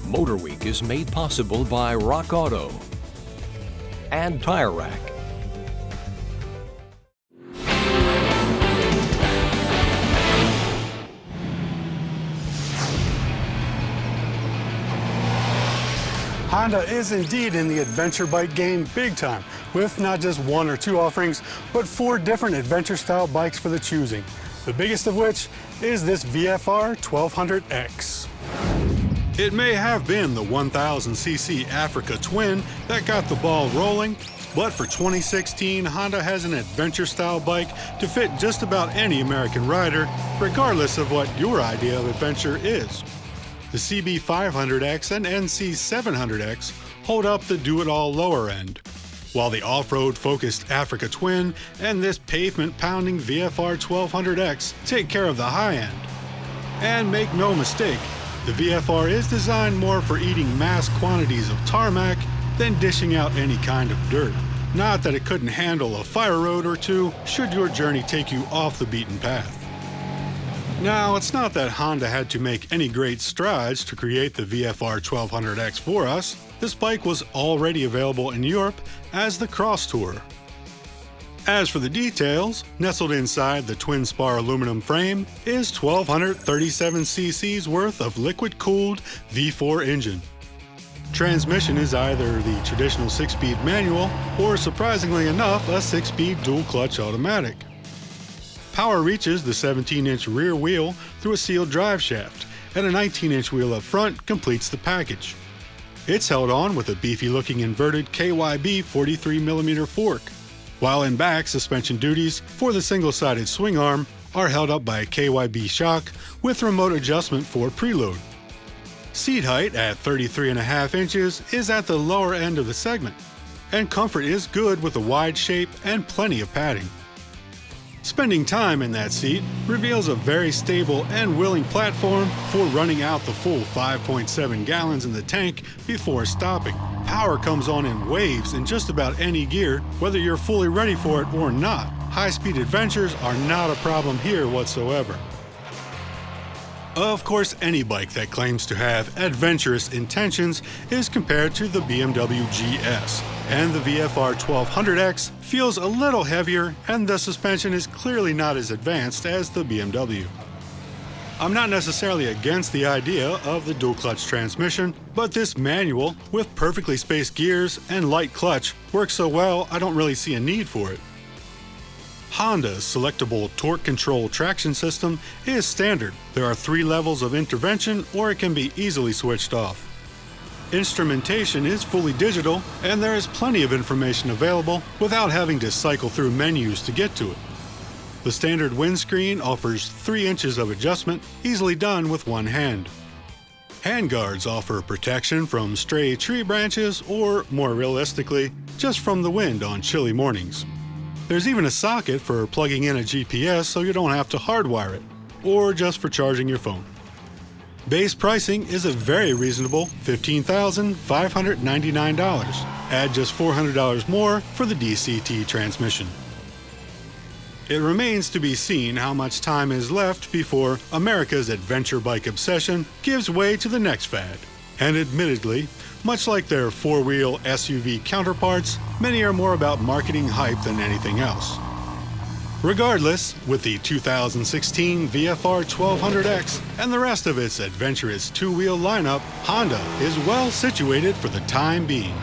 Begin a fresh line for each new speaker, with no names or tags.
MotorWeek is made possible by Rock Auto and Tire Rack.
Honda is indeed in the adventure bike game big time, with not just one or two offerings, but 4 different adventure-style bikes for the choosing. The biggest of which is this VFR 1200X. It may have been the 1000cc Africa Twin that got the ball rolling, but for 2016, Honda has an adventure-style bike to fit just about any American rider, regardless of what your idea of adventure is. The CB500X and NC700X hold up the do-it-all lower end, while the off-road-focused Africa Twin and this pavement-pounding VFR 1200X take care of the high end. And make no mistake, the VFR is designed more for eating mass quantities of tarmac than dishing out any kind of dirt. Not that it couldn't handle a fire road or two should your journey take you off the beaten path. Now, it's not that Honda had to make any great strides to create the VFR 1200X for us. This bike was already available in Europe as the Cross Tour. As for the details, nestled inside the twin-spar aluminum frame is 1237 cc's worth of liquid-cooled V4 engine. Transmission is either the traditional 6-speed manual or, surprisingly enough, a 6-speed dual-clutch automatic. Power reaches the 17-inch rear wheel through a sealed drive shaft, and a 19-inch wheel up front completes the package. It's held on with a beefy-looking inverted KYB 43mm fork, while in back, suspension duties for the single-sided swing arm are held up by a KYB shock with remote adjustment for preload. Seat height at 33.5 inches is at the lower end of the segment, and comfort is good with a wide shape and plenty of padding. Spending time in that seat reveals a very stable and willing platform for running out the full 5.7 gallons in the tank before stopping. Power comes on in waves in just about any gear, whether you're fully ready for it or not. High-speed adventures are not a problem here whatsoever. Of course, any bike that claims to have adventurous intentions is compared to the BMW GS, and the VFR 1200X feels a little heavier and the suspension is clearly not as advanced as the BMW. I'm not necessarily against the idea of the dual-clutch transmission, but this manual, with perfectly spaced gears and light clutch, works so well I don't really see a need for it. Honda's selectable torque control traction system is standard. There are 3 levels of intervention, or it can be easily switched off. Instrumentation is fully digital, and there is plenty of information available without having to cycle through menus to get to it. The standard windscreen offers 3 inches of adjustment, easily done with one hand. Handguards offer protection from stray tree branches or, more realistically, just from the wind on chilly mornings. There's even a socket for plugging in a GPS so you don't have to hardwire it, or just for charging your phone. Base pricing is a very reasonable $15,599. Add just $400 more for the DCT transmission. It remains to be seen how much time is left before America's adventure bike obsession gives way to the next fad. And admittedly, much like their 4-wheel SUV counterparts, many are more about marketing hype than anything else. Regardless, with the 2016 VFR 1200X and the rest of its adventurous 2-wheel lineup, Honda is well situated for the time being.